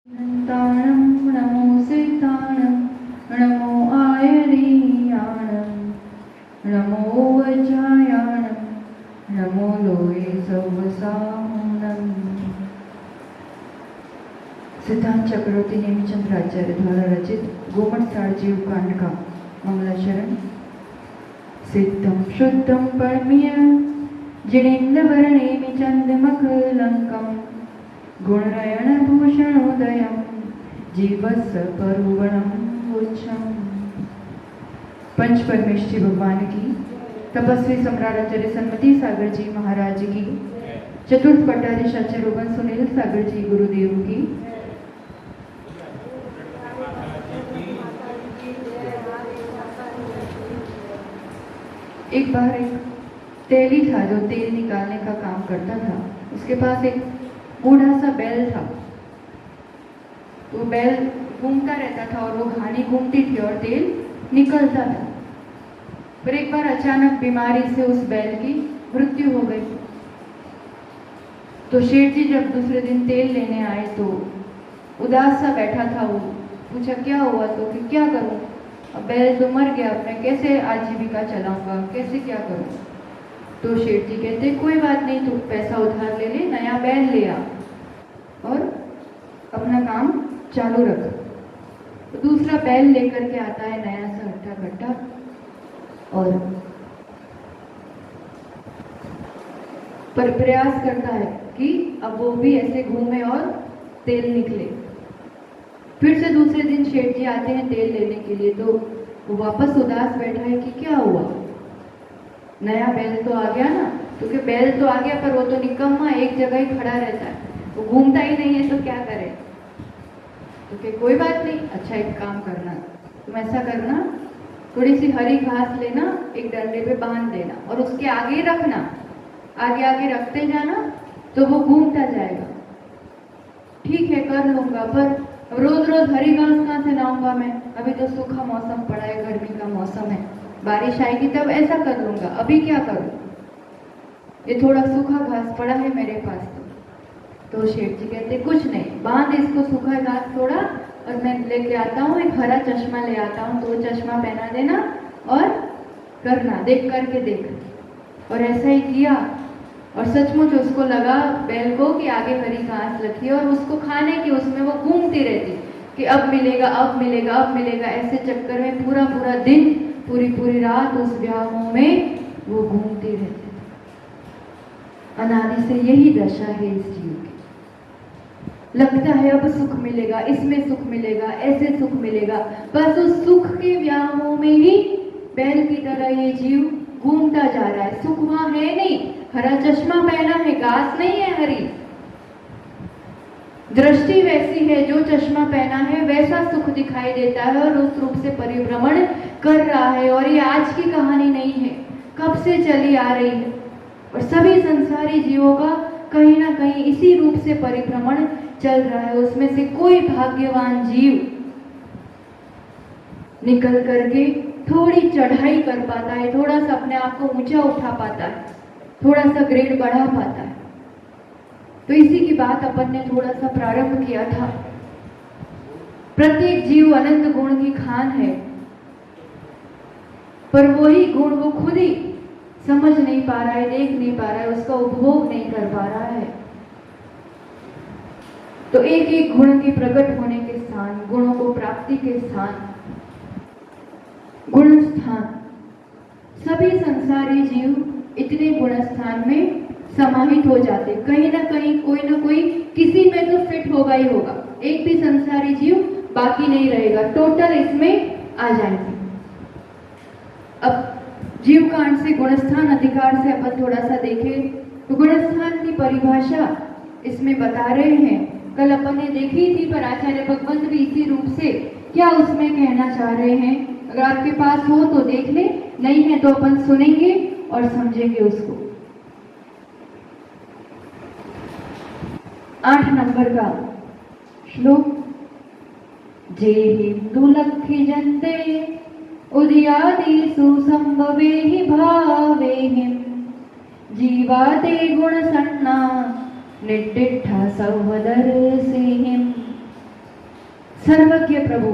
ताणं नमो सिताणं नमो आयरीयाणं नमो वज्रायाणं नमो लोये सौवसाहुणम्। सिद्धांत चक्रवर्ती नेमिचंद्र आचार्य द्वारा रचित गोमटसार जीव कांड का मंगलाचरण। सिद्धं शुद्धं परमीय जिनेन्द्रवर्णेमि चन्द्रमकलङ्कं गुणरयण भूषणोदयं जीवस्य परुवणं उच्चम। पंच परमेश्वरी भगवान की, तपस्वी सम्राट आचार्य सन्मति सागर जी महाराज की, चतुर्थ पट्टाधीश आचार्य रोगन सुनील सागर जी गुरुदेव की, एक बार एक तेली था जो तेल निकालने का काम करता था। उसके पास एक बूढ़ा सा बैल था। तो बैल घूमता रहता था और वो घानी घूमती थी और तेल निकलता था। पर एक बार अचानक बीमारी से उस बैल की मृत्यु हो गई। तो शेठ जी जब दूसरे दिन तेल लेने आए तो उदास सा बैठा था। वो पूछा क्या हुआ? तो कि क्या करूं, अब बैल तो मर गया, मैं कैसे आजीविका चलाऊंगा, कैसे क्या करूं? तो शेठ जी कहते कोई बात नहीं, तू पैसा उधार ले ले, नया बैल ले आ और अपना काम चालू रख। तो दूसरा बैल लेकर के आता है, नया सा हट्टा कट्टा, और पर प्रयास करता है कि अब वो भी ऐसे घूमे और तेल निकले। फिर से दूसरे दिन शेठ जी आते हैं तेल लेने के लिए। तो वो वापस उदास बैठा है कि क्या हुआ, नया बैल तो आ गया ना? क्योंकि बैल तो आ गया पर वो तो निकम्मा एक जगह ही खड़ा रहता है, वो घूमता ही नहीं है, तो क्या करे? तो कि कोई बात नहीं, अच्छा एक काम करना, तुम ऐसा करना, थोड़ी सी हरी घास लेना, एक डंडे पे बांध देना और उसके आगे रखना, आगे आगे रखते जाना तो वो घूमता जाएगा। ठीक है कर लूंगा, पर रोज रोज हरी घास कहाँ से लाऊंगा मैं? अभी तो सूखा मौसम पड़ा है, गर्मी का मौसम है, बारिश आएगी तब ऐसा कर लूंगा, अभी क्या करूं? ये थोड़ा सूखा घास पड़ा है मेरे पास। तो शेठ जी कहते कुछ नहीं, बांध इसको सूखा घास थोड़ा, और मैं लेके आता हूँ एक हरा चश्मा ले आता हूँ, तो वो चश्मा पहना देना और करना, देख करके देख। और ऐसा ही किया और सचमुच उसको लगा बैल को कि आगे हरी घास रखी और उसको खाने की, उसमें वो घूमती रहती कि अब मिलेगा, अब मिलेगा, अब मिलेगा। ऐसे चक्कर में पूरा पूरा दिन, पूरी पूरी रात उस व्यामोह में वो घूमती रहती। अनादि से यही दशा है इस जीव की। लगता है अब सुख मिलेगा, इसमें सुख मिलेगा, ऐसे सुख मिलेगा, बस उस सुख के व्यामोह में ही बैल की तरह ये जीव घूमता जा रहा है। सुख वहां है नहीं, हरा चश्मा पहना है, घास नहीं है हरी, दृष्टि वैसी है, जो चश्मा पहना है वैसा सुख दिखाई देता है और उस रूप से परिभ्रमण कर रहा है। और ये आज की कहानी नहीं है, कब से चली आ रही है और सभी संसारी जीवों का कहीं ना कहीं इसी रूप से परिभ्रमण चल रहा है। उसमें से कोई भाग्यवान जीव निकल करके थोड़ी चढ़ाई कर पाता है, थोड़ा सा अपने आप को ऊंचा उठा पाता है, थोड़ा सा ग्रेड बढ़ा पाता है। तो इसी की बात अपन ने थोड़ा सा प्रारंभ किया था। प्रत्येक जीव अनंत गुण की खान है, पर वही गुण वो खुद ही समझ नहीं पा रहा है, देख नहीं पा रहा है, उसका उपभोग नहीं कर पा रहा है। तो एक एक गुण के प्रकट होने के स्थान, गुणों को प्राप्ति के स्थान, गुण स्थान, सभी संसारी जीव इतने गुण स्थान में समाहित हो जाते। कहीं ना कहीं कोई ना कोई किसी में तो फिट होगा ही होगा, एक भी संसारी जीव बाकी नहीं रहेगा, टोटल इसमें आ जाएंगे। अब जीव कांड से गुणस्थान अधिकार से अपन थोड़ा सा देखें तो गुणस्थान की परिभाषा इसमें बता रहे हैं। कल अपन ने देखी थी, पर आचार्य भगवंत भी इसी रूप से क्या उसमें कहना चाह रहे हैं। अगर आपके पास हो तो देख ले, नहीं है तो अपन सुनेंगे और समझेंगे उसको। 8 नंबर का श्लोक, जे हिंदु लक्ष्य जंते उदयादिषु संभवेहि भावेहिं जीवाते गुण सन्ना निड्डिठा सौवदर्शिहिं सर्वज्ञ प्रभु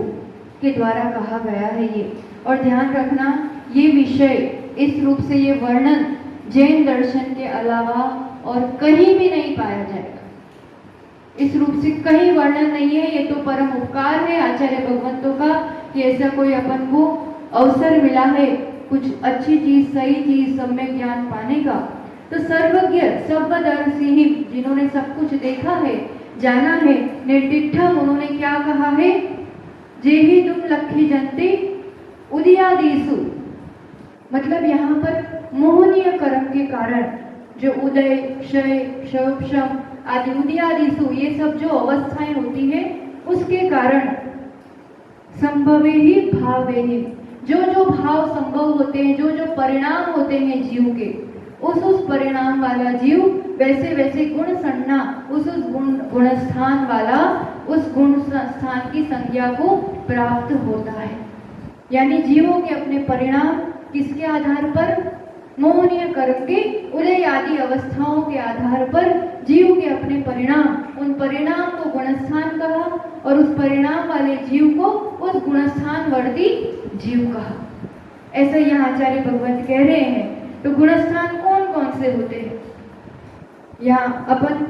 के द्वारा कहा गया है ये। और ध्यान रखना, ये विषय इस रूप से ये वर्णन जैन दर्शन के अलावा और कहीं भी नहीं पाया जाएगा। इस रूप से कहीं वर्णन नहीं है। ये तो परम उपकार है आचार्य भगवंतों का कि ऐसा कोई अपन को अवसर मिला है कुछ अच्छी चीज, सही चीज, सम्यक ज्ञान पाने का। तो सर्वज्ञ सर्वदर्शी, जिन्होंने सब कुछ देखा है, जाना है, निर्दिठम, उन्होंने क्या कहा है, जेहि तुम लखी जनते उदयादिसु, मतलब यहाँ पर मोहनीय कर्म के कारण जो उदय, क्षय, क्षोभम आदि उदयादिसु, ये सब जो अवस्थाएं होती है उसके कारण संभवे ही भावे ही, जो जो भाव संभव होते हैं, जो जो परिणाम होते हैं जीव के, उस परिणाम वाला जीव वैसे वैसे गुण सन्ना, उस गुण स्थान वाला उस गुण स्थान की संज्ञा को प्राप्त होता है। यानी जीवों के अपने परिणाम किसके आधार पर, मोहनीय कर्म के उदय आदि अवस्थाओं के आधार पर जीव के अपने परिणाम, उन परिणाम को गुणस्थान कहा और उस परिणाम वाले जीव को उस गुणस्थान वर्ती जीव कहा। ऐसा यहाँ आचार्य भगवंत कह रहे हैं। तो गुणस्थान कौन कौन से होते हैं, यहाँ अपन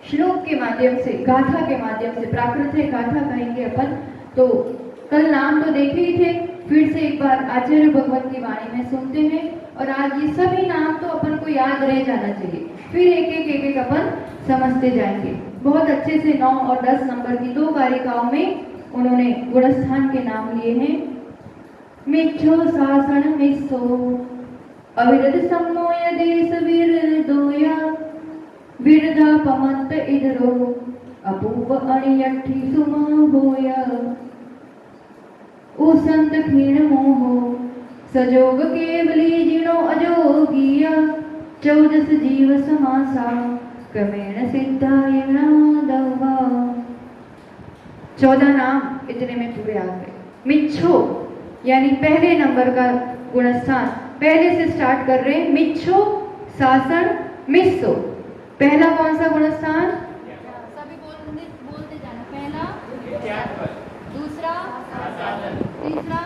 श्लोक के माध्यम से, गाथा के माध्यम से, प्राकृतिक गाथा कहेंगे अपन। तो कल नाम तो देखे ही थे, फिर से एक बार आचार्य भगवत की वाणी में सुनते हैं। और आज ये सभी नाम तो अपन को याद रह जाना चाहिए, फिर एक एक अपन समझते जाएंगे। बहुत अच्छे से 9 और 10 नंबर की 2 कारिकाओं में उन्होंने गुणस्थान के नाम लिए हैं। मिच्छो सासण मिस्सो अविरत सम्मोय देश विरदोया विरधा पमंत इधरो अपूप अणियठी सुमहोया उसंत क्षीण मोहो सजोग केवली जिनो अजोगिया 14 जीव समासा क्रमेण सिद्धायणा दवा। 14 नाम इतने में पूरे आ गए। मिच्छो यानी पहले नंबर का गुणस्थान, पहले से स्टार्ट कर रहे हैं। मिच्छो सासण मिस्सो, पहला कौन सा गुणस्थान, सभी बोलते जाना। पहला, दूसरा, तीसरा,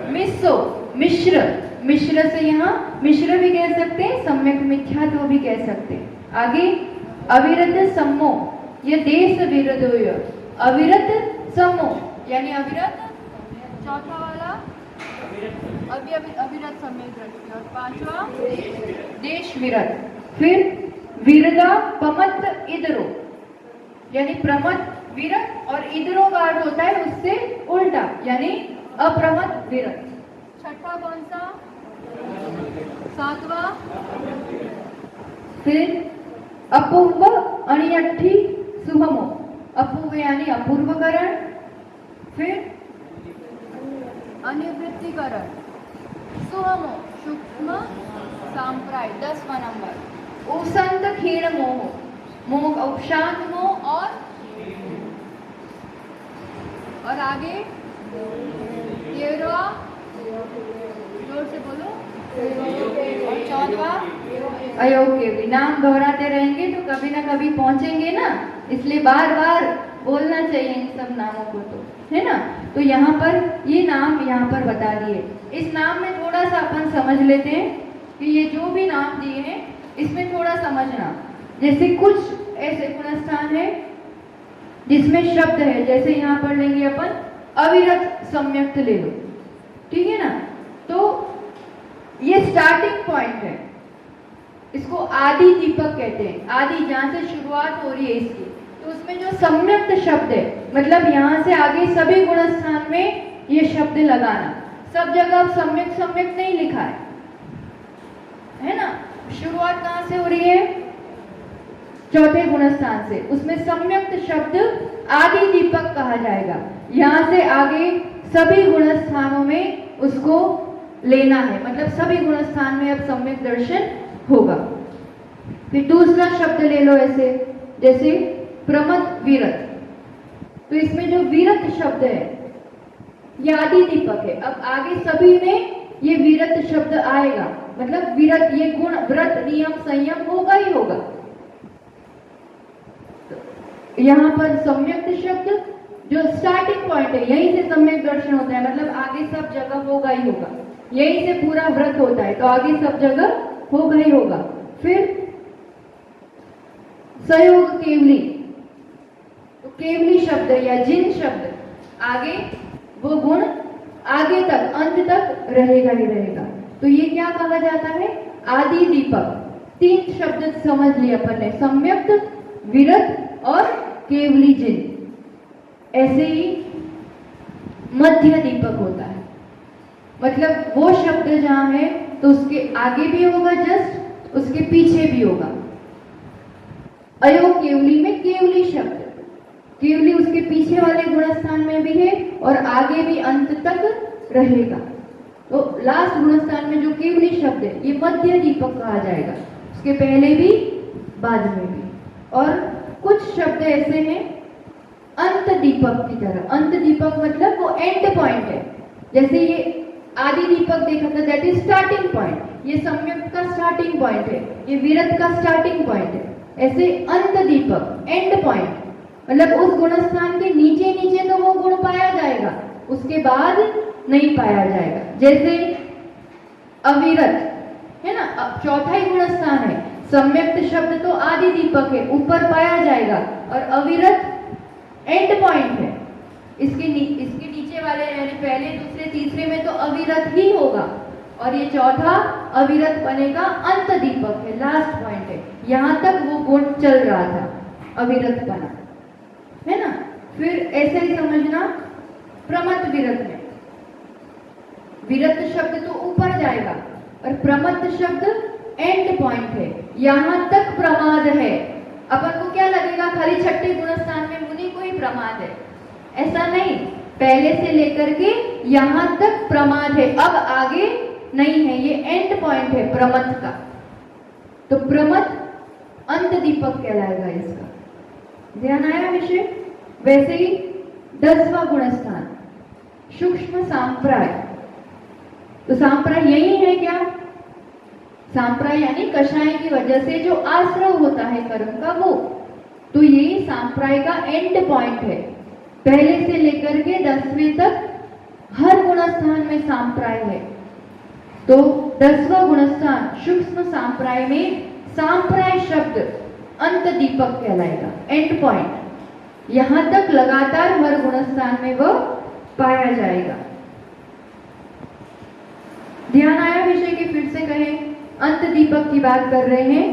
मिस्सो मिश्र, मिश्र से यहाँ मिश्र भी कह सकते हैं, सम्यक मिथ्यात्व भी कह सकते हैं। आगे अविरत सम्मो, ये देश विरदोय, अविरत सम्मो यानी अविरत, चौथा वाला अविरत सम्यक दृष्टि, और 5वां देश विरत। फिर विरदा पमत इधरो, यानी प्रमत विरत, और इधरो का अर्थ होता है उससे उल्टा, यानी अप्रमत विरत। छठा कौन सा, 7वां, फिर अपूर्व अणियठी सुममो, अपूर्व यानी अपूर्वकरण, फिर अनिवृत्तिकरण, सुममो सूक्ष्म सांप्राय 10वां नंबर। उसंत क्षीण मोह, मोह उपशांत मोह, और आगे 13वां, जोर से बोलो, और 14वां अयोग्य। नाम दोहराते रहेंगे तो कभी ना कभी पहुंचेंगे ना, इसलिए बार बार बोलना चाहिए इन सब नामों को, तो है ना। तो यहाँ पर ये नाम यहाँ पर बता दिए। इस नाम में थोड़ा सा अपन समझ लेते हैं कि ये जो भी नाम दिए हैं इसमें थोड़ा समझना। जैसे कुछ ऐसे गुणस्थान है जिसमें शब्द है, जैसे यहाँ पढ़ लेंगे अपन अविरत सम्यक्त ले लो, ठीक है ना। तो ये स्टार्टिंग पॉइंट है, इसको आदि दीपक कहते हैं। आदि जहाँ से शुरुआत हो रही है इसकी, तो उसमें जो सम्यक्त शब्द है, मतलब यहाँ से आगे सभी गुणस्थान में ये शब्द लगाना। सब जगह सम्यक सम्यक नहीं लिखा है ना। शुरुआत कहाँ से हो रही है, चौथे गुणस्थान से, उसमें सम्यक्त शब्द आदि दीपक कहा जाएगा। यहाँ से आगे सभी गुणस्थानों में उसको लेना है, मतलब सभी गुणस्थान में अब सम्यक दर्शन होगा। फिर दूसरा शब्द ले लो ऐसे, जैसे प्रमत विरत, तो इसमें जो विरत शब्द है ये आदि दीपक है। अब आगे सभी में ये विरत शब्द आएगा, मतलब विरत, ये गुण, व्रत, नियम, संयम होगा ही होगा। यहाँ पर सम्यक्त शब्द जो स्टार्टिंग पॉइंट है, यहीं से सम्यक दर्शन होता है, मतलब आगे सब जगह होगा ही होगा, यहीं से पूरा व्रत होता है, तो आगे सब जगह होगा ही होगा। फिर सहयोग केवली, तो केवली शब्द या जिन शब्द आगे वो गुण आगे तक अंत तक रहेगा ही रहेगा, तो ये क्या कहा जाता है? आदि दीपक। 3 शब्द समझ लिए अपन ने, सम्यक्त, विरत और केवली जिन। ऐसे ही मध्य दीपक होता है, मतलब वो शब्द जहां है तो उसके आगे भी होगा जस्ट, उसके पीछे भी होगा। अयोग केवली में केवली शब्द, केवली उसके पीछे वाले गुणस्थान में भी है और आगे भी अंत तक रहेगा। तो लास्ट गुणस्थान में जो केवली शब्द है ये मध्य दीपक कहा जाएगा, उसके पहले भी बाद में भी। और कुछ शब्द ऐसे हैं अंत दीपक की तरह। अंत दीपक मतलब वो एंड पॉइंट है, जैसे ये आदि दीपक देखा था, दैट इज स्टार्टिंग पॉइंट, ये सम्यक्त का स्टार्टिंग पॉइंट है, ये विरत का स्टार्टिंग पॉइंट है। ऐसे अंत दीपक एंड पॉइंट, मतलब उस गुणस्थान के नीचे नीचे तो वो गुण पाया जाएगा, उसके बाद नहीं पाया जाएगा। जैसे अविरत है ना, अब चौथा ही गुणस्थान है, सम्यक्त शब्द तो आदि दीपक है, ऊपर पाया जाएगा, और अविरत एंड पॉइंट है। इसके नीचे वाले यानी पहले दूसरे तीसरे में तो अविरत ही होगा, और ये चौथा अविरत बनेगा अंत दीपक है, लास्ट पॉइंट है, यहां तक वो गुण चल रहा था, अविरत बना, है ना। फिर ऐसे ही समझना प्रमत विरत में, विरत शब्द तो ऊपर जाएगा और प्रमत शब्द एंड पॉइंट है, यहां तक प्रमाद है। अपन को क्या लगेगा खाली छठे गुणस्थान में मुनि को ही प्रमाद है, ऐसा नहीं, पहले से लेकर के यहां तक प्रमाद है, अब आगे नहीं है, ये एंड पॉइंट है प्रमत का। तो प्रमत अंत दीपक कहलाएगा इसका, ध्यान आया विषय। वैसे ही 10वां गुणस्थान सूक्ष्म सांप्राय, तो सांप्राय यही है क्या? सांप्राय यानी कषाय की वजह से जो आश्रय होता है कर्म का वो, तो ये सांप्राय का एंड पॉइंट है, पहले से लेकर के 10वें तक हर गुणस्थान में सांप्राय है। तो 10वां गुणस्थान सूक्ष्म सांप्राय में सांप्राय शब्द अंत दीपक कहलाएगा, एंड पॉइंट, यहां तक लगातार हर गुणस्थान में वह पाया जाएगा। ध्यान आया विषय के? फिर से कहें, अंत दीपक की बात कर रहे हैं,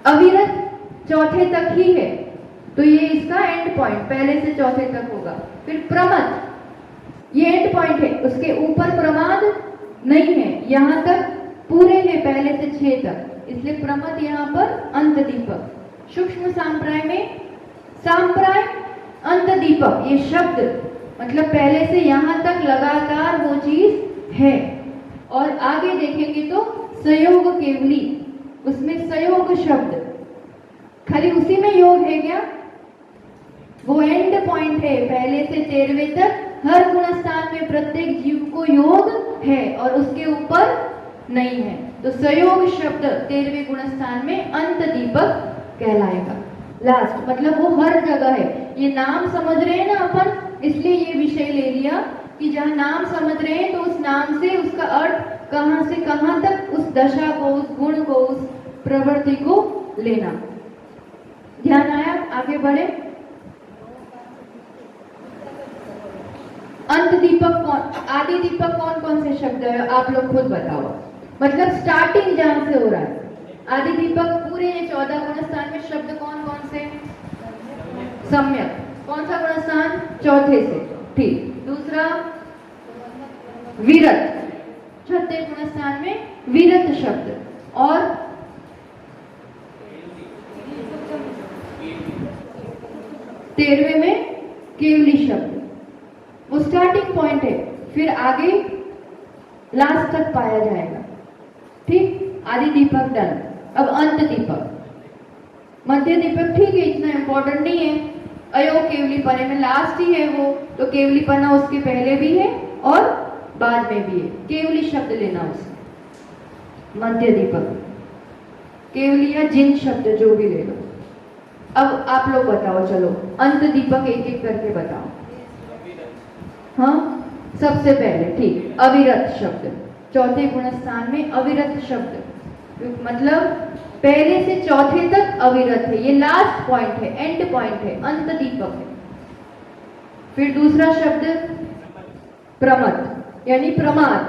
अविरत चौथे तक ही है, तो ये इसका एंड पॉइंट पहले से चौथे तक होगा। फिर प्रमत ये एंड पॉइंट है, उसके ऊपर प्रमाद नहीं है, यहां तक पूरे हैं पहले से 6 तक, इसलिए प्रमत यहाँ पर अंत दीपक। सूक्ष्म सांप्राय में सांप्राय अंत दीपक, ये शब्द मतलब पहले से यहां तक लगातार वो चीज है। और आगे देखेंगे तो सहयोग केवली, उसमें सहयोग शब्द खाली उसी में योग है क्या? वो एंड पॉइंट है, पहले से 13वें तक हर गुणस्थान में प्रत्येक जीव को योग है और उसके ऊपर नहीं है, तो सहयोग शब्द 13वें गुणस्थान में अंत दीपक कहलाएगा, लास्ट, मतलब वो हर जगह है। ये नाम समझ रहे हैं ना अपन, इसलिए ये विषय ले लिया कि जहाँ नाम समझ रहे हैं तो उस नाम से उसका अर्थ कहाँ से कहाँ तक, उस दशा को, उस गुण को, उस प्रवृत्ति को लेना। ध्यान आया? आगे बढ़े। अंत दीपक कौन, आदि दीपक कौन कौन से शब्द है आप लोग खुद बताओ, मतलब स्टार्टिंग जहां से हो रहा है। आदि दीपक पूरे 14 गुणस्थान में शब्द कौन कौन से? सम्यक, कौन सा गुणस्थान? चौथे से, ठीक। दूसरा विरत, छठे गुणस्थान में विरत शब्द, और तेरहवें में केवली शब्द, वो स्टार्टिंग पॉइंट है, फिर आगे लास्ट तक पाया जाएगा, ठीक। आदि दीपक डन। अब अंत दीपक, मध्य दीपक ठीक है, इतना इंपॉर्टेंट नहीं है, अयोग केवली पने में लास्ट ही है वो, तो केवली पना उसके पहले भी है और बाद में भी है, केवली शब्द लेना उसमें। मध्य दीपक केवली या जिन शब्द जो भी ले लो। अब आप लोग बताओ, चलो अंत दीपक एक एक करके बताओ। हाँ, सबसे पहले ठीक, अविरत शब्द। चौथे गुणस्थान में अविरत शब्द, मतलब पहले से चौथे तक अविरत है, ये लास्ट पॉइंट है, एंड पॉइंट है, अंत दीपक है। फिर दूसरा शब्द प्रमथ, यानी प्रमाद,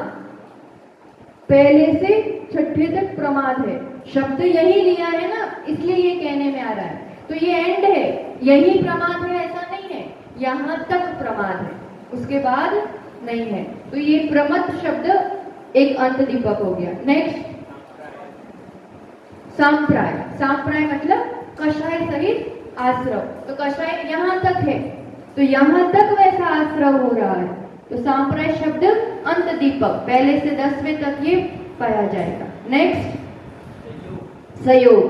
पहले से छठे तक प्रमाद है। शब्द यही लिया है ना, इसलिए ये कहने में आ रहा है, तो ये एंड है, यही प्रमाद है ऐसा नहीं है, यहां तक प्रमाद है, उसके बाद नहीं है। तो ये प्रमथ शब्द एक अंत दीपक हो गया। नेक्स्ट सांप्राय, सांप्राय मतलब कषाय सहित आश्रव, तो कषाय यहां तक है, तो यहां तक वैसा आश्रव हो रहा है, तो सांप्राय शब्द अंत दीपक, पहले से 10वें तक ये पाया जाएगा। नेक्स्ट संयोग,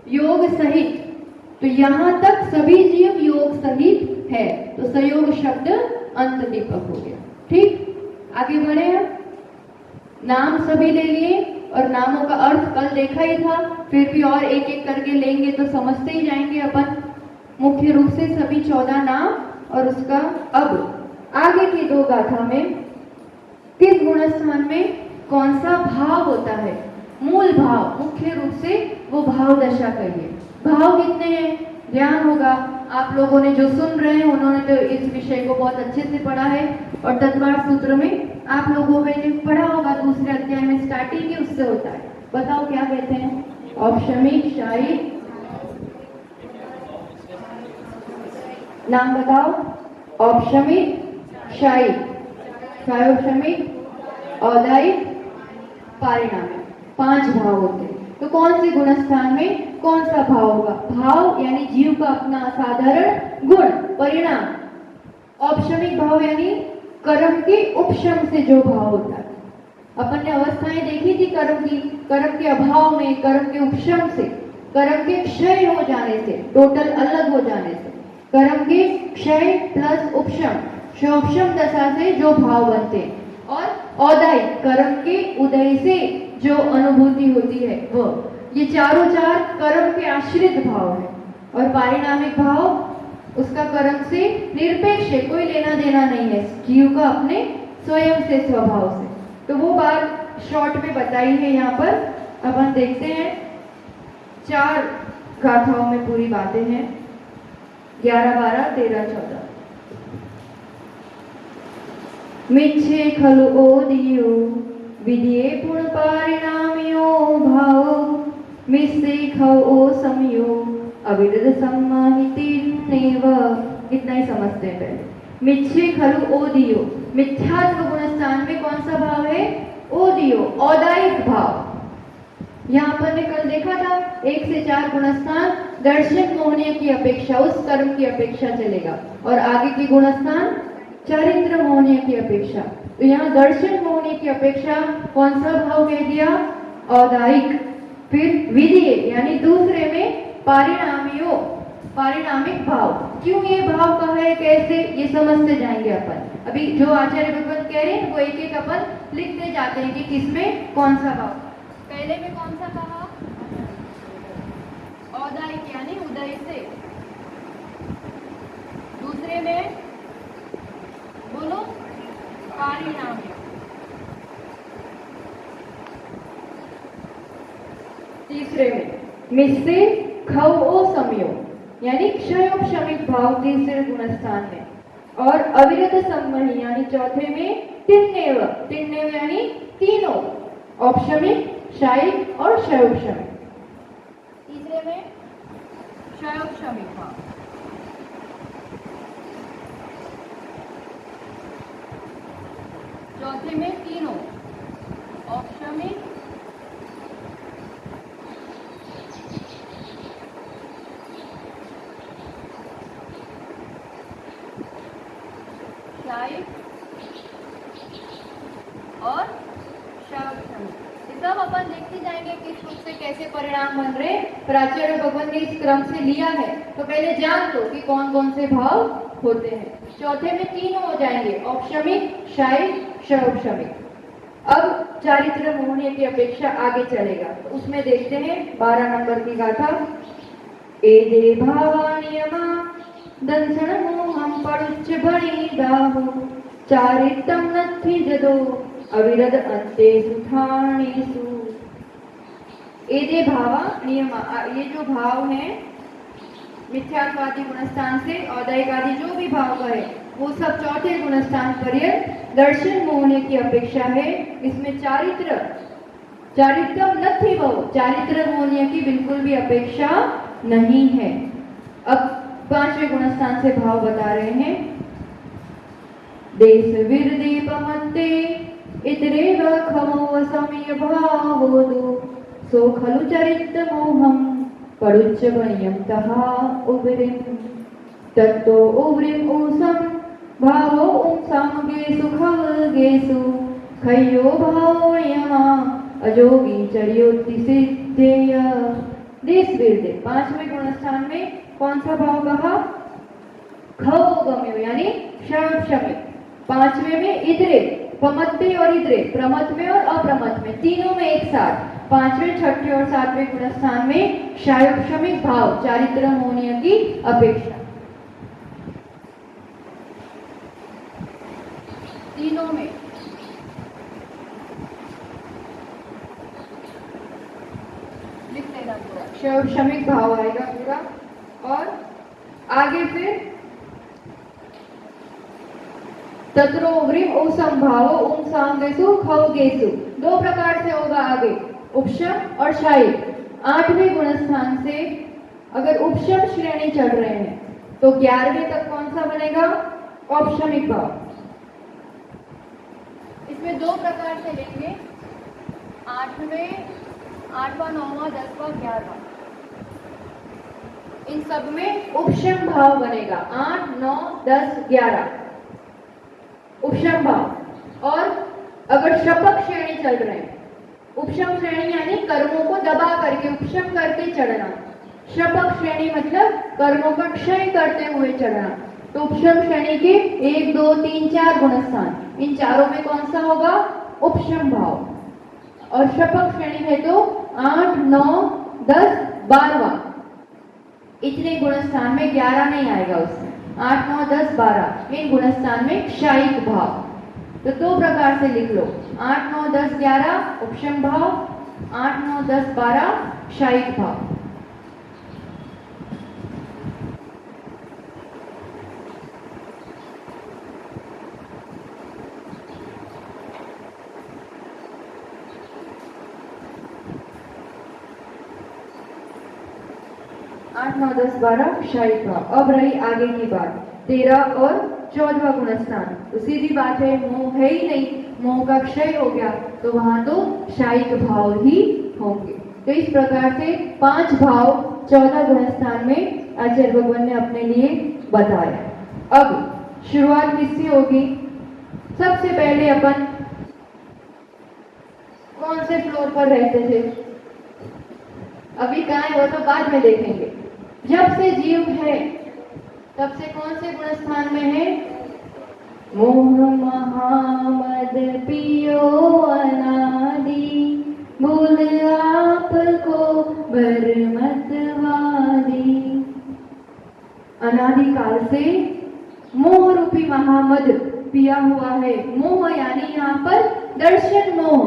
योग सहित, तो यहां तक सभी जीव योग सहित है, तो संयोग शब्द अंत दीपक हो गया। ठीक, आगे बढ़े हम। नाम सभी ले लिए और नामों का अर्थ कल देखा ही था, फिर भी और एक एक करके लेंगे तो समझते ही जाएंगे अपन। मुख्य रूप से सभी 14 नाम और उसका अब आगे की 2 गाथा में किस गुणस्थान में कौन सा भाव होता है, मूल भाव, मुख्य रूप से वो भाव दशा कहिए। भाव कितने हैं ध्यान होगा, आप लोगों ने जो सुन रहे हैं उन्होंने तो इस विषय को बहुत अच्छे से पढ़ा है, और तत्वार्थ सूत्र में आप लोगों ने पढ़ा होगा, दूसरे अध्याय में स्टार्टिंग ही उससे होता है। बताओ क्या कहते हैं, औपशमिक, शाही, नाम बताओ। औपशमिक, शाही, क्षयोपशमिक, औदायिक, पारिणामिक, 5 भाव होते हैं। तो कौन से गुणस्थान में कौन सा भाव होगा, भाव यानी जीव का अपना साधारण गुण, परिणाम। औपशमिक भाव यानी कर्म के उपशम से जो भाव होता है, अपन ने अवस्थाएं देखी थी कर्म की, कर्म के अभाव में, कर्म के उपशम से, कर्म के क्षय हो जाने से, टोटल अलग हो जाने से, कर्म के क्षय प्लस उपशम, क्षयोपशम दशा से जो भाव बनते हैं, और औदायिक, कर्म के उदय से जो अनुभूति होती है वो, ये चारों 4 कर्म के आश्रित भाव है। और पारिणामिक भाव उसका कर्म से निरपेक्ष है, कोई लेना देना नहीं है जीव का अपने स्वयं से, स्वभाव से। तो वो बात शॉर्ट में बताई है यहाँ पर, अपन देखते हैं। 4 गाथाओं में पूरी बातें हैं, 11, 12, 13, 14। मिच्छे खलु ओदियो विधिये पुण पारिणामियो भाव, मिस्से खौ ओ समयो अविरत सम्माहितेनेव। इतना ही समझते हैं पहले। मिच्छे खलु ओदियो, मिथ्यात्व गुणस्थान में कौन सा भाव है, ओदियो, औदायिक भाव। यहाँ पर ने कल देखा था 1 से 4 गुणस्थान दर्शन मोहनीय की अपेक्षा, उस कर्म की अपेक्षा चलेगा, और आगे की गुणस्थान चारित्र मोहनीय की अपेक्षा। तो यहाँ दर्शन मोहनीय की अपेक्षा कौन सा भाव कह दिया, औदायिक। फिर विधि यानी दूसरे में पारिणामियो, पारिणामिक भाव। क्यों ये भाव कहा है, कैसे, ये समझते जाएंगे अपन। अभी जो आचार्य भगवत कह रहे हैं वो एक एक अपन लिखते जाते हैं कि किसमें कौन सा भाव। पहले में कौन सा कहा, औदायिक यानी उदय से। दूसरे में बोलो पारिणामिक। तीसरे में मिस्से खौ ओ समयो यानी क्षयोपशमिक भाव तीसरे गुणस्थान में, और अविरत सम्महि यानी चौथे में तिन्नेव, तिन्नेव यानी तीनों, औपशमिक, शायिक और क्षयोपशमिक। तीसरे में क्षयोपशमिक भाव, चौथे में तीनों, औपशमिक, शायिक और क्षयोपशमिक। सब अपन देखते जाएंगे किस रूप से कैसे परिणाम बन रहे। प्राचार्य भगवान ने इस क्रम से लिया है, तो पहले जान लो कि कौन कौन से भाव होते हैं। चौथे में तीनों हो जाएंगे, औपशमिक, शायिक, क्षयोपशमिक। अब चारित्र मोहनीय की अपेक्षा आगे चलेगा, तो उसमें देखते हैं 12 नंबर की गाथा। एदे भावा नियमा दंसण मोहम पड़ुच्च भणी दाहो चारितम नथी जदो अविरद अंते सुठाणीसु। एदे भावा नियमा, ये जो भाव है मिथ्यात्वादी गुणस्थान से औदयिकादि जो भी भाव का है वो सब चौथे गुणस्थान पर्यंत दर्शन मोहने की अपेक्षा है। इसमें चारित्रम नथी भव, चारित्र मोहनीय की बिल्कुल भी अपेक्षा नहीं है। अब पांचवें गुणस्थान से भाव बता रहे हैं। देश विरदीपमत्ते इतरेव खमो समीय भावोदो सो खलु चरित मोहम परुच्च वनियम तहा उबरिम तत्तो उबरिम ऊसम भावो उमसामगेसु खवगेसु खयो भावो यमा अजोगी चरियोति सिद्धेय। देश विरदे, पांचवें गुणस्थान में कौन सा भाव कहा? खवोगम्यो यानी क्षमिक। पांचवें में इधरे, पमत्ते और इधरे, प्रमत में और अप्रमत में, तीनों में एक साथ। पांचवें, छठे और सातवें गुणस्थान में क्षमिक भाव, चारित्र मोहनीय की अपेक्षा, तीनों में। लिख लेना पूरा, क्षमिक भाव आएगा पूरा। और आगे फिर तत्रो उग्रीम संभावो उम सांगेसु खवगेसु, दो प्रकार से होगा आगे, उपशम और शायी। आठवें गुणस्थान से अगर उपशम श्रेणी चढ़ रहे हैं तो 11वें तक कौन सा बनेगा? औपशमिक भाव। इसमें दो प्रकार से लेंगे, आठवें, 8वां, 9वां, 10वां, 11वां, इन सब में उपशम भाव बनेगा। 8, 9, 10, 11 उपशम भाव। और अगर शपक श्रेणी चल रहे हैं, उपशम श्रेणी यानी कर्मों को दबा करके उपशम करके चढ़ना, शपक श्रेणी मतलब कर्मों का क्षय करते हुए चढ़ना। तो उपशम श्रेणी के 1, 2, 3, 4 गुणस्थान, इन चारों में कौन सा होगा? उपशम भाव। और शपक श्रेणी है तो 8, 9, 10, 12वां, इतने गुणस्थान में 11 नहीं आएगा उसमें। 8, 9, 10, 12 इन गुणस्थान में क्षायिक भाव। तो दो प्रकार से लिख लो, 8, 9, 10, 11 उपशम भाव, 8, 9, 10, 12 क्षायिक भाव। आठ, 9, 10, 12 क्षायिक भाव। अब रही आगे की बात, 13 और 14वां गुणस्थान। तो सीधी बात है, मोह है ही नहीं, मोह का क्षय हो गया तो वहां तो क्षायिक भाव ही होंगे। तो इस प्रकार से 5 भाव 14 गुणस्थान में आचार्य भगवान ने अपने लिए बताया। अब शुरुआत किससे होगी? सबसे पहले अपन कौन से फ्लोर पर रहते थे? अभी कहाँ है वो तो बाद में देखेंगे। जब से जीव है तब से कौन से गुणस्थान में है? मोह महामद पियो अनादि भूल आपको भरमतवादी। अनादि काल से मोह रूपी महामद पिया हुआ है। मोह यानी यहाँ पर दर्शन मोह,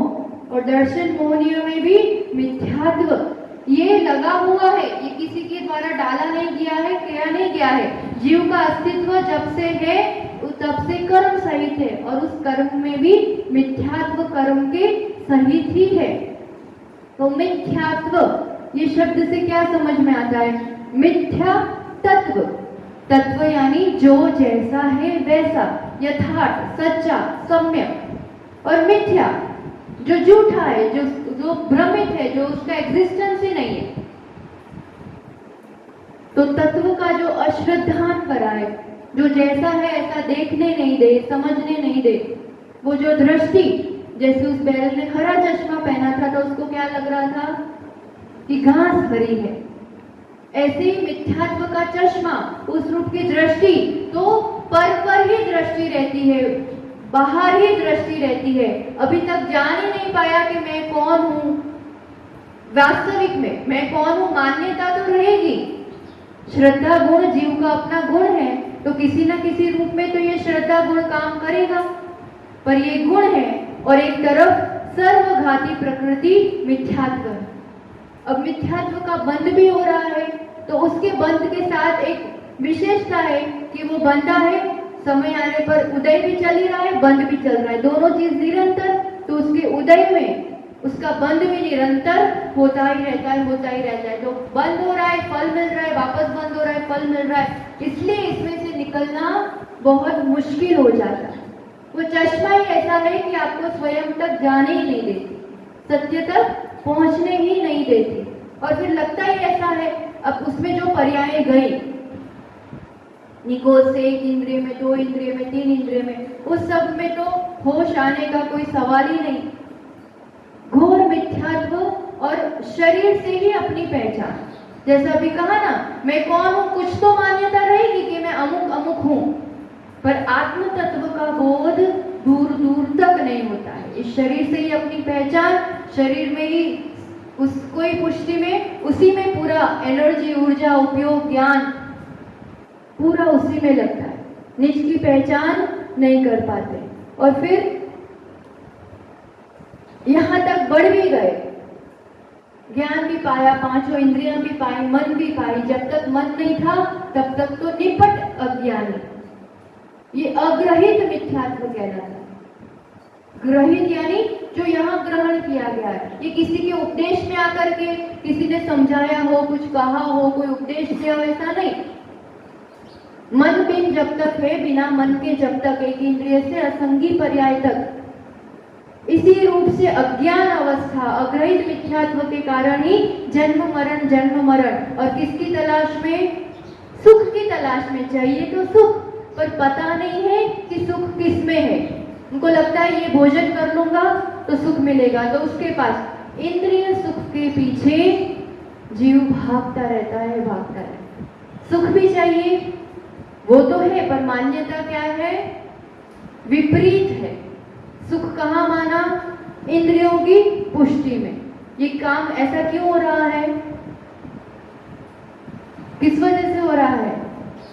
और दर्शन मोहनियों में भी मिथ्यात्व ये लगा हुआ है। ये किसी के द्वारा डाला नहीं गया है, किया नहीं गया है। जीव का अस्तित्व जब से है तब से कर्म सहित है, और उस कर्म में भी मिथ्यात्व कर्म के सहित ही है। तो मिथ्यात्व ये शब्द से क्या समझ में आता है? मिथ्या तत्व, तत्व यानी जो जैसा है वैसा, यथार्थ, सच्चा, सम्यक। और मिथ्या जो झूठा है, जो भ्रमित है, जो उसका एग्जिस्टेंस ही नहीं है। तो तत्व का जो अश्रद्धान करा है, जो जैसा है ऐसा देखने नहीं दे, समझने नहीं दे, वो जो दृष्टि, जैसे उस बैल ने हरा चश्मा पहना था तो उसको क्या लग रहा था कि घास हरी है, ऐसे ही मिथ्यात्व का चश्मा, उस रूप की दृष्टि तो पर ही दृष्टि रहती है, बाहर ही दृष्टि रहती है। अभी तक जान ही नहीं पाया कि मैं कौन हूं, वास्तविक में मैं कौन हूं। मान्यता तो रहेगी श्रद्धा गुण जीव का अपना गुण है, तो किसी न किसी रूप में तो ये श्रद्धा गुण काम करेगा, पर ये गुण है। और एक तरफ सर्वघाती प्रकृति मिथ्यात्व है। अब मिथ्यात्व का बंध भी हो रहा है, तो उसके बंध के साथ एक विशेषता है कि वो बंधा है, समय आने पर उदय भी चल ही रहा है, बंध भी चल रहा है, दोनों चीज निरंतर। तो उसके उदय में उसका बंध भी निरंतर होता ही रहता है, होता ही रहता है। तो बंद हो रहा है, फल मिल रहा है, वापस बंद हो रहा है, फल मिल रहा है, इसलिए इसमें से निकलना बहुत मुश्किल हो जाता है। वो चश्मा ही ऐसा है कि आपको स्वयं तक जाने ही नहीं देती, सत्य तक पहुंचने ही नहीं देती, और फिर लगता ही ऐसा है। अब उसमें जो पर्याय गई, निकोज से 1 इंद्रिय में, 2 इंद्रिय में, 3 इंद्रिय में, उस सब में तो होश आने का कोई सवाल ही नहीं। घोर मिथ्यात्व और शरीर से ही अपनी पहचान, जैसा अभी कहा ना, मैं कौन हूं, कुछ तो मान्यता रहेगी कि मैं अमुक अमुक हूं, पर आत्म तत्व का बोध दूर दूर तक नहीं होता है। इस शरीर से ही अपनी पहचान, शरीर में ही उसको ही पुष्टि में, उसी में पूरा एनर्जी, ऊर्जा, उपयोग, ज्ञान पूरा उसी में लगता है, निज की पहचान नहीं कर पाते। और फिर यहां तक बढ़ भी गए, ज्ञान भी पाया, 5 इंद्रियां भी पाई, मन भी पाई। जब तक मन नहीं था तब तक तो निपट अज्ञानी, ये अग्रहित मिथ्यात्व कहलाता है। ग्रहित यानी जो यहाँ ग्रहण किया गया है, ये किसी के उपदेश में आकर के किसी ने समझाया हो, कुछ कहा हो, कोई उपदेश दिया हो, ऐसा नहीं। मन बिन जब तक है, बिना मन के जब तक, एक इंद्रिय से असंगी पर्याय तक, इसी रूप से अज्ञान अवस्था, अग्रहित मिथ्यात्व के कारण ही जन्म मरण, और किसकी तलाश में, सुख की तलाश में। चाहिए तो सुख, पर पता नहीं है कि सुख किस में है। उनको लगता है ये भोजन कर लूंगा तो सुख मिलेगा, तो उसके पास इंद्रिय सुख के पीछे जीव भागता रहता है, भागता रहता है। सुख भी चाहिए, वो तो है, पर मान्यता क्या है, विपरीत है। सुख कहाँ माना, इंद्रियों की पुष्टि में। ये काम ऐसा क्यों हो रहा है, किस वजह से हो रहा है,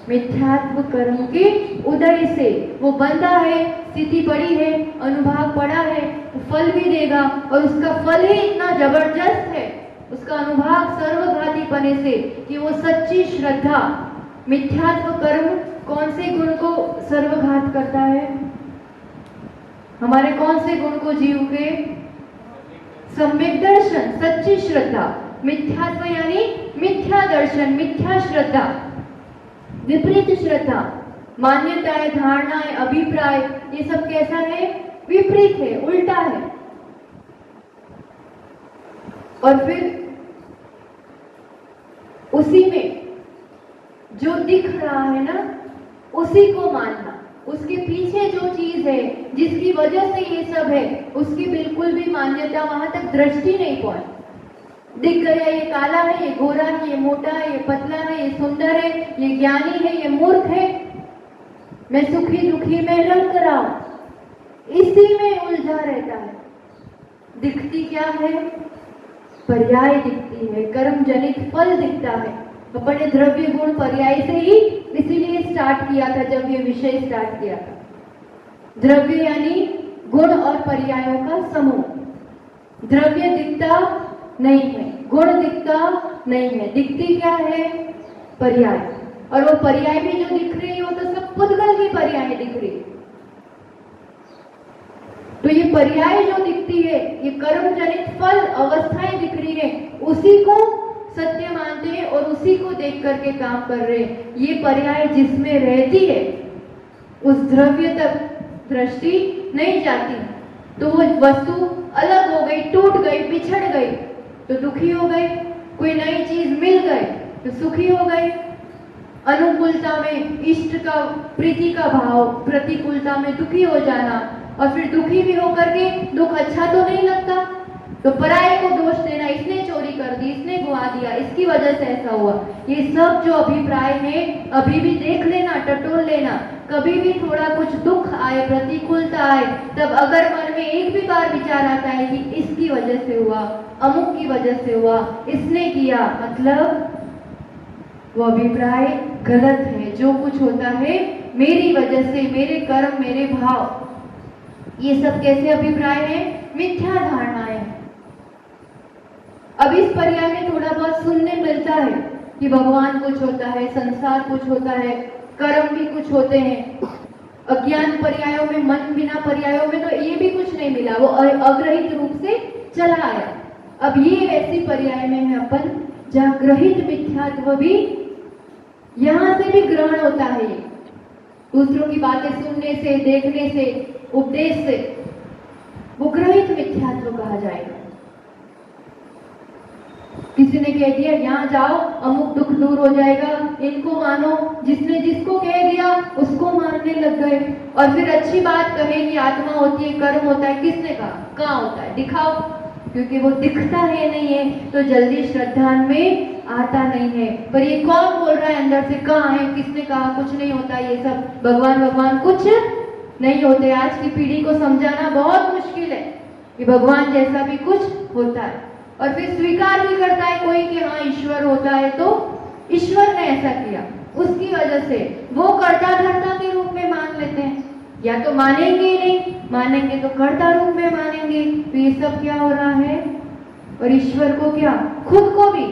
मिथ्यात्व कर्म के उदय से। वो बंधा है, स्थिति पड़ी है, अनुभाग पड़ा है, तो फल भी देगा, और उसका फल ही इतना जबरदस्त है, उसका अनुभाग सर्वघाती पने से, कि वो सच्ची श्रद्धा। मिथ्यात्व कर्म कौन से गुण को सर्वघात करता है, हमारे कौन से गुण को, जीव के सम्यक दर्शन, सच्ची श्रद्धा। मिथ्यात्व यानी मिथ्या दर्शन, मिथ्या श्रद्धा, विपरीत श्रद्धा, मान्यताएं, धारणाएं, अभिप्राय, ये सब कैसा है, विपरीत है, उल्टा है। और फिर उसी में जो दिख रहा है ना, उसी को मानना, उसके पीछे जो चीज है जिसकी वजह से ये सब है, उसकी बिल्कुल भी मान्यता, वहां तक दृष्टि नहीं पहुंच। दिख गया ये काला है, ये गोरा है, ये मोटा है, ये पतला है, ये सुंदर है, ये ज्ञानी है, ये मूर्ख है, मैं सुखी दुखी में रंग रहा हूं, इसी में उलझा रहता है। दिखती क्या है, पर्याय दिखती है, कर्म जनित फल दिखता है। अपने द्रव्य गुण पर्याय से ही इसीलिए स्टार्ट किया था, जब ये विषय स्टार्ट किया था। द्रव्य यानी गुण और पर्यायों का समूह। द्रव्य दिखता नहीं है, गुण दिखता नहीं है, दिखती क्या है, पर्याय। और वो पर्याय भी जो दिख रही है, वो तो सब पुद्गल की पर्याय दिख रही है। तो ये पर्याय जो दिखती है, ये कर्म जनित फल अवस्थाएं दिख रही है, उसी को सत्य मानते हैं और उसी को देख करके काम कर रहे हैं। ये पर्याय जिसमें रहती है, उस द्रव्य तक दृष्टि नहीं जाती, तो वो वस्तु अलग हो गई, टूट गई, बिछड़ गई तो दुखी हो गए, कोई नई चीज मिल गई तो सुखी हो गए। अनुकूलता में इष्ट का, प्रीति का भाव, प्रतिकूलता में दुखी हो जाना, और फिर दुखी भी होकर के दुख अच्छा तो नहीं लगता, तो पराये को दोष देना, इसने चोरी कर दी, इसने गुआ दिया, इसकी वजह से ऐसा हुआ। ये सब जो अभिप्राय है, अभी भी देख लेना, टटोल लेना। कभी भी थोड़ा कुछ दुख आए, प्रतिकूलता आए, तब अगर मन में एक भी बार विचार आता है कि इसकी वजह से हुआ, अमुक की वजह से हुआ, इसने किया, मतलब वो अभिप्राय गलत है। जो कुछ होता है मेरी वजह से, मेरे कर्म, मेरे भाव, ये सब कैसे अभिप्राय है? मिथ्या धारणाएं हैं। अब इस पर्याय में थोड़ा बहुत सुनने मिलता है कि भगवान कुछ होता है, संसार कुछ होता है, कर्म भी कुछ होते हैं। अज्ञान पर्यायों में, मन बिना पर्यायों में तो ये भी कुछ नहीं मिला, वो अग्रहित रूप से चला आया। अब ये ऐसी पर्याय में है अपन जहाँ ग्रहित मिथ्यात्व भी यहां से भी ग्रहण होता है। दूसरों की बातें सुनने से, देखने से, उपदेश से वो ग्रहित मिथ्यात्व कहा जाएगा। किसी ने कह दिया यहाँ जाओ अमुक दुख दूर हो जाएगा, इनको मानो, जिसने जिसको कह दिया उसको मानने लग गए। और फिर अच्छी बात कहे कि आत्मा होती है, कर्म होता है, किसने कहा? कहाँ होता है? दिखाओ। क्योंकि वो दिखता है नहीं है तो जल्दी श्रद्धा में आता नहीं है। पर ये कौन बोल रहा है अंदर से? कहाँ है? किसने कहा? कुछ नहीं होता ये सब, भगवान भगवान कुछ नहीं होते। आज की पीढ़ी को समझाना बहुत मुश्किल है कि भगवान जैसा भी कुछ होता है। और फिर स्वीकार भी करता है कोई कि हाँ ईश्वर होता है, तो ईश्वर ने ऐसा किया, उसकी वजह से वो कर्ता धर्ता के रूप में मान लेते हैं। या तो मानेंगे ही नहीं, मानेंगे तो कर्ता रूप में मानेंगे। तो ये सब क्या हो रहा है? और ईश्वर को क्या? खुद को भी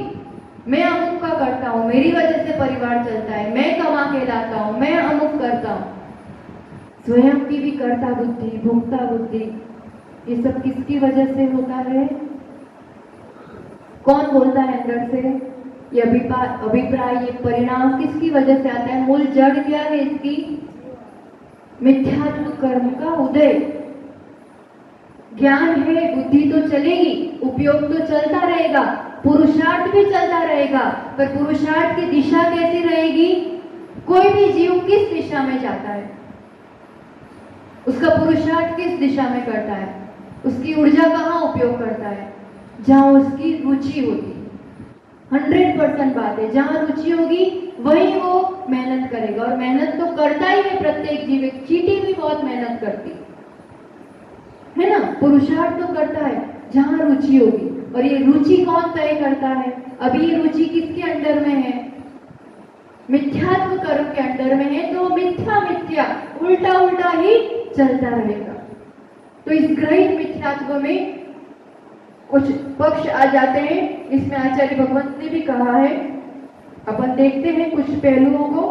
मैं अमुक का करता हूँ, मेरी वजह से परिवार चलता है, मैं कमा के लाता हूँ, मैं अमुक करता हूँ। स्वयं की भी कर्ता बुद्धि, भोक्ता बुद्धि, ये सब किसकी वजह से होता है? कौन बोलता है अंदर से? ये अभिप्राय, ये परिणाम किसकी वजह से आता है? मूल जड़ क्या है इसकी? मिथ्यात्व कर्म का उदय। ज्ञान है, बुद्धि तो चलेगी, उपयोग तो चलता रहेगा, पुरुषार्थ भी चलता रहेगा, पर पुरुषार्थ की दिशा कैसी रहेगी? कोई भी जीव किस दिशा में जाता है, उसका पुरुषार्थ किस दिशा में करता है, उसकी ऊर्जा कहाँ उपयोग करता है? जहाँ उसकी रुचि होती। 100% बात है, जहाँ रुचि होगी वहीं वो मेहनत करेगा। और मेहनत तो करता ही है प्रत्येक जीव। एक चींटी भी बहुत मेहनत करती है ना, पुरुषार्थ तो करता है जहाँ रुचि होगी। और ये रुचि कौन तय करता है? अभी ये रुचि किसके अंडर में है? मिथ्यात्व कर्म के अंडर में है। तो मिथ्या मिथ्या उल्टा उल्टा ही चलता रहेगा। तो इस ग्रहित मिथ्यात्व में कुछ पक्ष आ जाते हैं। इसमें आचार्य भगवंत ने भी कहा है, अपन देखते हैं कुछ पहलुओं को।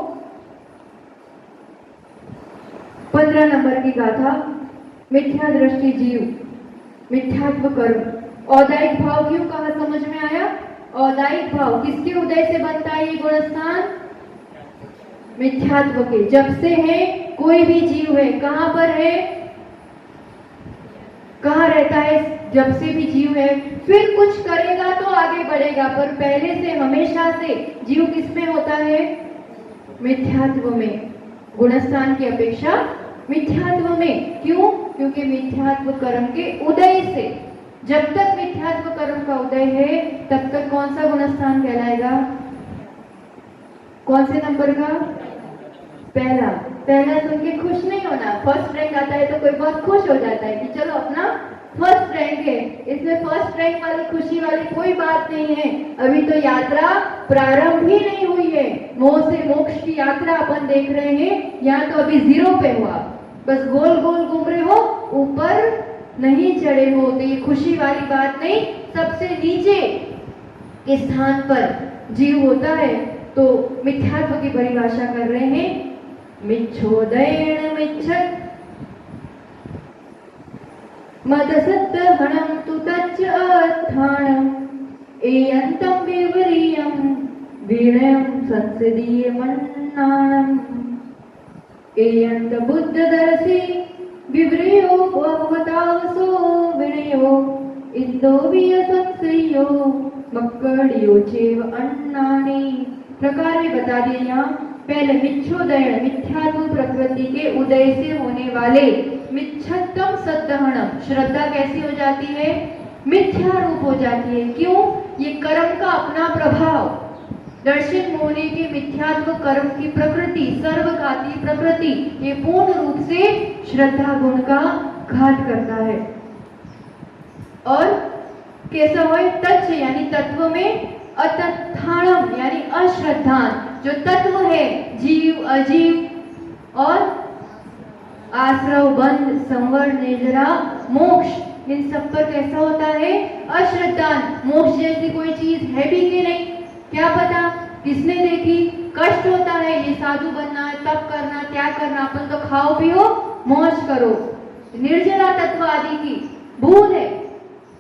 15 नंबर की गाथा, मिथ्या दृष्टि जीव, मिथ्यात्व कर्म। औदायिक भाव क्यों कहा? समझ में आया? औदायिक भाव किसके उदय से बनता है? ये गुणस्थान मिथ्यात्व के। जब से है कोई भी जीव है, कहां पर है, कहां रहता है? जब से भी जीव है, फिर कुछ करेगा तो आगे बढ़ेगा, पर पहले से, हमेशा से जीव किसमें होता है? मिथ्यात्व में। गुणस्थान की अपेक्षा मिथ्यात्व में। क्यों? क्योंकि मिथ्यात्व कर्म के उदय से, जब तक मिथ्यात्व कर्म का उदय है तब तक कौन सा गुणस्थान कहलाएगा? कौन से नंबर का? पहला। पहला सुन के खुश नहीं होना। फर्स्ट रैंक आता है तो कोई बहुत खुश हो जाता है कि चलो अपना फर्स्ट रैंक है। इसमें फर्स्ट रैंक वाली खुशी वाली कोई बात नहीं है। अभी तो यात्रा प्रारंभ ही नहीं हुई है। मोह से मोक्ष की यात्रा अपन देख रहे हैं। यहाँ तो अभी 0 पे हुआ, बस गोल गोल घूम रहे हो, ऊपर नहीं चढ़े हो। तो ये खुशी वाली बात नहीं। सबसे नीचे के स्थान पर जीव होता है। तो मिथ्यात्व की परिभाषा कर रहे हैं, मिच्छोदयेन मिच्छत् मदसत्तहणं तु तच्च अर्थाणम् एयन्तं विवरीयं वीणयं संसदीयमन्नाणम् एयन्त बुद्धदर्शी विव्रियो भगवतावसो विनयो इंदो संशयो मक्कड़ियो चेव अन्नानि। प्रकार में बता दिए यहाँ। पहले मिच्छोदयन, मिथ्यात्व प्रकृति के उदय से होने वाले। मिच्छत्तम सत्तहणम, श्रद्धा कैसी हो जाती है? मिथ्या रूप हो जाती है। क्यों? ये कर्म का अपना प्रभाव, दर्शन होने के मिथ्यात्व कर्म की प्रकृति, सर्वघाती प्रकृति, ये पूर्ण रूप से श्रद्धा गुण का घात करता है। और कैसा हो? तच्च यानी तत्व में अतत्थाणम यानी अश्रद्धान, जो तत्व है जीव अजीव और आश्रव बंध संवर निर्जरा मोक्ष, इन सब पर कैसा होता है? अश्रद्धान। मोक्ष जैसी कोई चीज है भी कि नहीं, क्या पता, किसने देखी? कष्ट होता है, ये साधु बनना है, तप करना, त्याग करना, अपन तो खाओ पियो मौज करो। निर्जरा तत्व आदि की भूल है,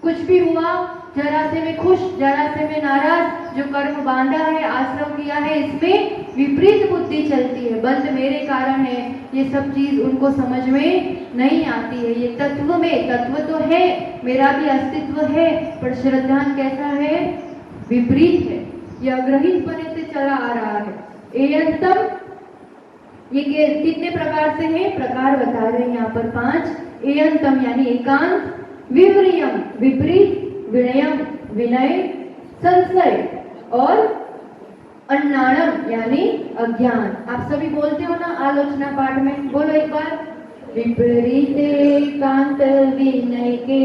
कुछ भी हुआ जरा से में खुश, जरा से में नाराज, जो कर्म बांधा है, आश्रम किया है, इसमें विपरीत बुद्धि चलती है, बंध मेरे कारण है, ये सब चीज उनको समझ में नहीं आती है। ये तत्व में, तत्व तो है, मेरा भी अस्तित्व है, पर श्रद्धान कैसा है? विपरीत है, ये अग्रहित पने से चला आ रहा है। एयंतम, ये कितने प्रकार से है? प्रकार बता रहे हैं यहाँ पर 5। एयंतम यानी एकांत, विव्रियम विपरीत, विनयम विनय, संशय और अन्नाणम यानी अज्ञान। आप सभी बोलते हो ना आलोचना पाठ में, बोलो एक बार। विपरीत एकांत विनय के,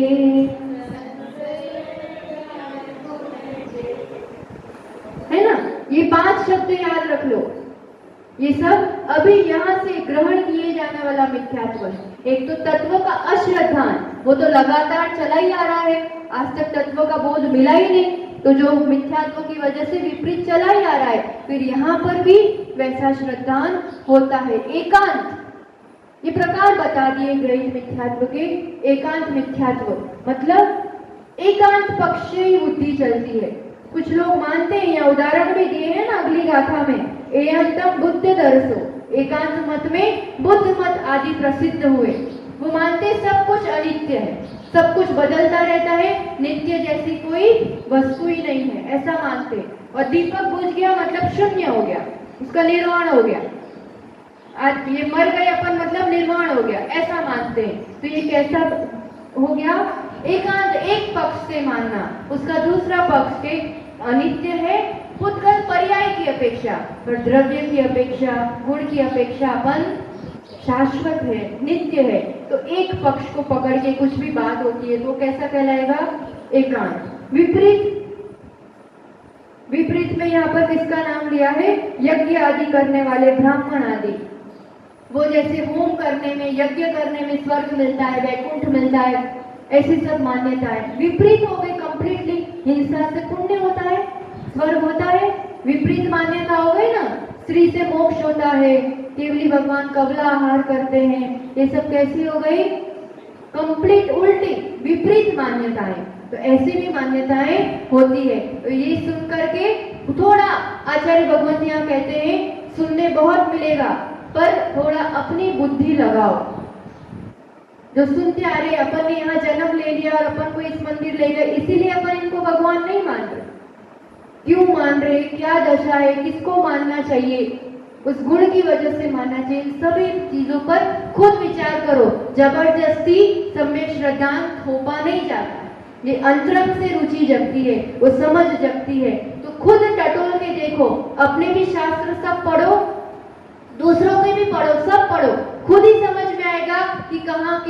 है ना? ये 5 शब्द याद रख लो, ये सब अभी यहाँ से ग्रहण किए जाने वाला मिथ्यात्व है। एक तो तत्व का अश्रद्धान, वो तो लगातार चला ही आ रहा है, आज तक तत्व का बोध मिला ही नहीं, तो जो मिथ्यात्व की वजह से विपरीत चला ही आ रहा है, फिर यहाँ पर भी वैसा श्रद्धान होता है। एकांत, ये प्रकार बता दिए ग्रहित मिथ्यात्व के। एकांत मिथ्यात्व मतलब एकांत पक्ष से ही बुद्धि चलती है। कुछ लोग मानते हैं, या उदाहरण भी दिए हैं ना अगली गाथा में, एयंतम बुद्ध दर्शो, एकांत मत में बुद्ध मत आदि प्रसिद्ध हुए। वो मानते सब कुछ अनित्य है, सब कुछ बदलता रहता है, नित्य जैसी कोई वस्तु ही नहीं है, ऐसा मानते। और दीपक बुझ गया मतलब शून्य हो गया, उसका निर्वाण हो गया। आज ये मर गए अपन मतलब निर्वाण हो गया, ऐसा मानते हैं। तो ये कैसा हो गया? एकांत, एक पक्ष से मानना, उसका दूसरा पक्ष के अनित्य है, पुद्गल पर्याय की अपेक्षा, पर द्रव्य की अपेक्षा, गुण की अपेक्षा अपन शाश्वत है, नित्य है। तो एक पक्ष को पकड़ के कुछ भी बात होती है तो कैसा कहलाएगा? एकांत। विपरीत, विपरीत में यहाँ पर किसका नाम लिया है? यज्ञ आदि करने वाले ब्राह्मण आदि। वो जैसे होम करने में, यज्ञ करने में स्वर्ग मिलता है, वैकुंठ मिलता है, ऐसी सब मान्यताएं विपरीत हो गई कंप्लीटली। हिंसा से पुण्य होता है, स्वर्ग होता है, विपरीत मान्यता हो गई ना। स्त्री से मोक्ष होता है, केवली भगवान कवला आहार करते हैं, ये सब कैसी हो गई? कंप्लीट उल्टी, विपरीत मान्यताएं। तो ऐसी भी मान्यताएं होती है। तो ये सुन करके थोड़ा आचार्य भगवंत यहाँ कहते हैं, सुनने बहुत मिलेगा, पर थोड़ा अपनी बुद्धि लगाओ। जो सुनते आ रहे, अपन ने यहाँ जन्म ले लिया और अपन को इस मंदिर ले गए, इसीलिए अपन इनको भगवान नहीं मान रहे। क्यों मान रहे? क्या दशा है? किसको मानना चाहिए? उस गुण की वजह से मानना चाहिए। इन सभी चीजों पर खुद विचार करो। जबरदस्ती सम्यक श्रद्धा थोपा नहीं जाता, ये अंतरंग से रुचि जगती है, वो समझ जगती है। तो खुद टटोल के देखो, अपने भी शास्त्र सब पढ़ो, दूसरों के भी पढ़ो, सब पढ़ो, खुद ही समझ में आएगा कि कहाँ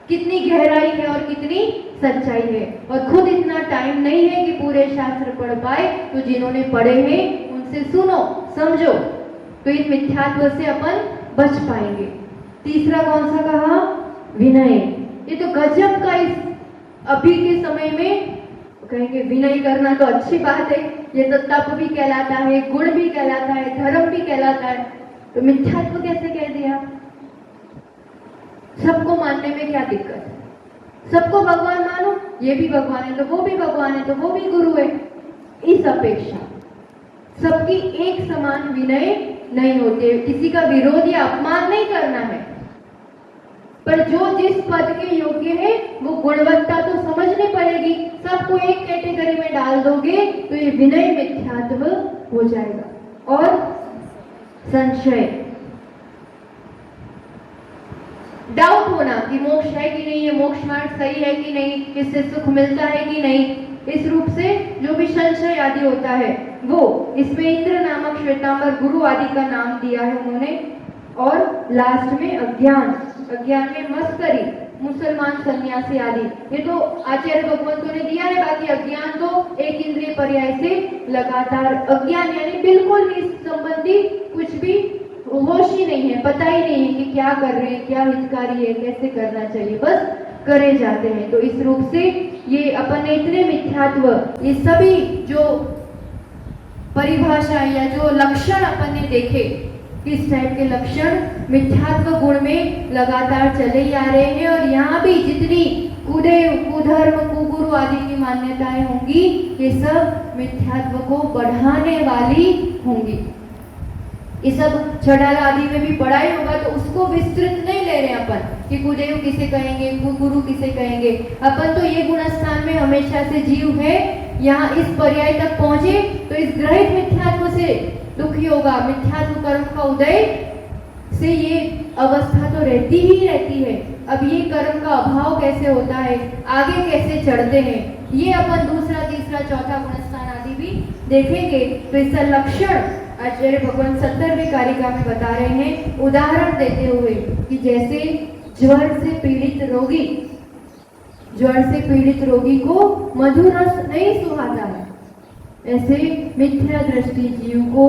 कितनी गहराई है और कितनी सच्चाई है। और खुद इतना टाइम नहीं है कि पूरे शास्त्र पढ़ पाए, तो जिन्होंने पढ़े हैं उनसे सुनो, समझो, तो इन मिथ्यात्व से अपन बच पाएंगे। तीसरा कौन सा कहा? विनय। ये तो गजब का, इस अभी के समय में कहेंगे विनय करना तो अच्छी बात है, ये तो तप भी कहलाता है, गुण भी कहलाता है, धर्म भी कहलाता है, तो मिथ्यात्व कैसे कह दिया? सबको मानने में क्या दिक्कत है? सबको भगवान मानो, ये भी भगवान है तो वो भी भगवान है तो वो भी गुरु है। इस अपेक्षा सबकी एक समान विनय नहीं होते, किसी का विरोध या अपमान नहीं करना है, पर जो जिस पद के योग्य है वो गुणवत्ता तो समझनी पड़ेगी। सबको एक कैटेगरी में डाल दोगे तो ये विनय मिथ्यात्व हो जाएगा। और संशय, डाउट होना कि मोक्ष है कि नहीं, ये मोक्ष मार्ग सही है कि नहीं, इससे सुख मिलता है कि नहीं, इस रूप से जो भी संशय आदि होता है वो, इसमें इंद्र नामक श्वेतांबर गुरु आदि का नाम दिया है उन्होंने। और लास्ट में अज्ञान, अज्ञान में मत्सरी, मुसलमान सन्यासी आदि, ये तो आचार्य भगवंतों ने दिया है। बाकी अज्ञान तो एक इंद्रिय पर्याय से लगातार अज्ञान, यानी बिल्कुल भी इस संबंधी कुछ भी होश ही नहीं है, पता ही नहीं है कि क्या कर रहे हैं, क्या हितकारी है, कैसे करना चाहिए, बस करे जाते हैं। तो इस रूप से ये अपन ने इतने मिथ्यात्व, ये सभी जो परिभाषा या जो लक्षण अपन ने देखे, किस टाइप के लक्षण मिथ्यात्व गुण में लगातार चले ही आ रहे हैं। और यहाँ भी जितनी कुदेव, कुधर्म, कुगुरु आदि की मान्यताएं होंगी, ये सब मिथ्यात्व को बढ़ाने वाली होंगी। ये सब छड़ाला आदि में भी पढ़ाई होगा, तो उसको विस्तृत नहीं ले रहे अपन कि कुदेव किसे कहेंगे, कुगुरु किसे कहेंगे। अपन तो ये गुणस्थान में हमेशा से जीव है, यहाँ इस पर्याय तक पहुंचे तो इस ग्रहित मिथ्यात्व से दुखी होगा। मिथ्यात्व कर्म का उदय से ये अवस्था तो रहती ही रहती है। अब ये कर्म का अभाव कैसे होता है, आगे कैसे चढ़ते हैं, ये अपन दूसरा, तीसरा, चौथा गुणस्थान आदि भी देखेंगे। तो इसका लक्षण आचार्य भगवान 70वें कारिका में बता रहे हैं, उदाहरण देते हुए कि जैसे ज्वर से पीड़ित रोगी को मधुर रस नहीं सुहाता है, ऐसे मिथ्या दृष्टि जीव को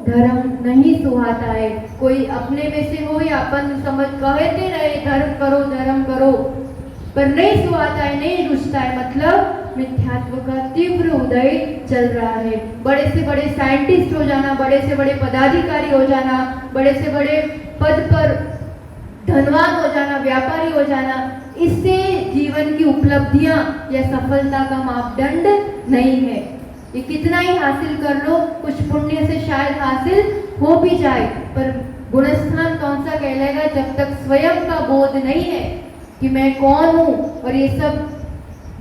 धर्म नहीं सुहाता है। कोई अपने में से हो या अपन समझ कहते रहे धर्म करो, पर नहीं सुहाता है, नहीं रुचता है, मतलब मिथ्यात्व का तीव्र उदय चल रहा है। बड़े से बड़े साइंटिस्ट हो जाना, बड़े से बड़े पदाधिकारी हो जाना, बड़े से बड़े पद पर धनवान हो जाना, व्यापारी हो जाना, इससे जीवन की उपलब्धियां या सफलता का मापदंड नहीं है। ये कितना ही हासिल कर लो, कुछ पुण्य से शायद हासिल हो भी जाए, पर गुणस्थान कौन सा कहलाएगा जब तक स्वयं का बोध नहीं है कि मैं कौन हूँ, और ये सब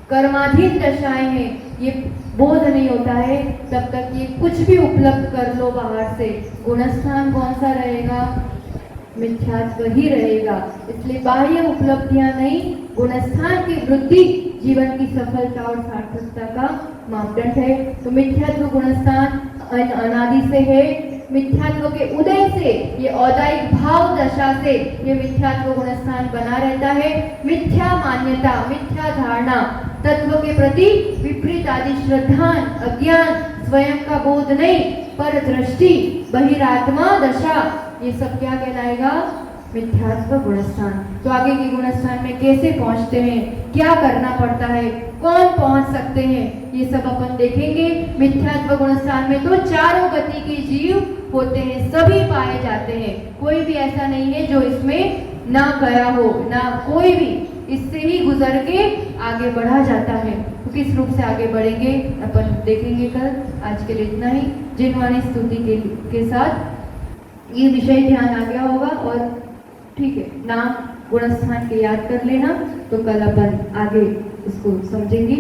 कर्माधीन दशाएं हैं, ये बोध नहीं होता है, तब तक ये कुछ भी उपलब्ध कर लो बाहर से, गुणस्थान कौन सा रहेगा, मिथ्यात्व ही रहेगा। इसलिए बाह्य उपलब्धियां नहीं, गुणस्थान की वृद्धि जीवन की सफलता और सार्थकता का मापदंड है। तो मिथ्यात्व गुणस्थान अनादि से है, मिथ्यात्व के उदय से, ये औदायिक भाव दशा से ये मिथ्यात्व गुणस्थान बना रहता है। मिथ्या मान्यता, मिथ्या धारणा, तत्व के प्रति विपरीत आदि श्रद्धान, अज्ञान, स्वयं का बोध नहीं, पर दृष्टि, बहिरात्मा दशा, ये सब क्या कहलाएगा, मिथ्यात्व गुणस्थान। तो आगे के गुणस्थान में कैसे पहुंचते हैं, क्या करना पड़ता है, कौन पहुंच सकते हैं, ये सब अपन देखेंगे। मिथ्यात्व गुणस्थान में तो चारों गति के जीव होते हैं, सभी पाए जाते हैं, कोई भी ऐसा नहीं है जो इसमें ना गया हो, ना कोई भी इससे ही गुजर के आगे बढ़ा जाता है। तो किस रूप से आगे बढ़ेंगे अपन देखेंगे कल। आज के लिए इतना ही। जिनवाणी स्तुति के साथ ये विषय ध्यान आ गया होगा, और ठीक है, नाम गुणस्थान के याद कर लेना, तो कल अपन आगे इसको समझेंगे।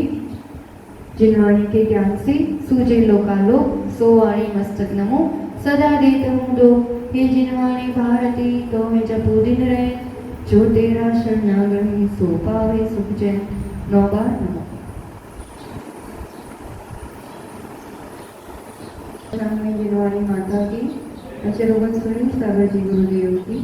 जिनवाणी के ज्ञान से सूझे लोकालो, सो वाणी मस्तक नमो सदा देते हूँ दो। हे जिनवाणी भारती तो मैं जपू दिन रहे, जो तेरा शरणागति सो पावे सुख जैन। 9 बार नमो। जिनवाणी माता की, आचार्य भगवान स्वयं सागर जी गुरुदेव की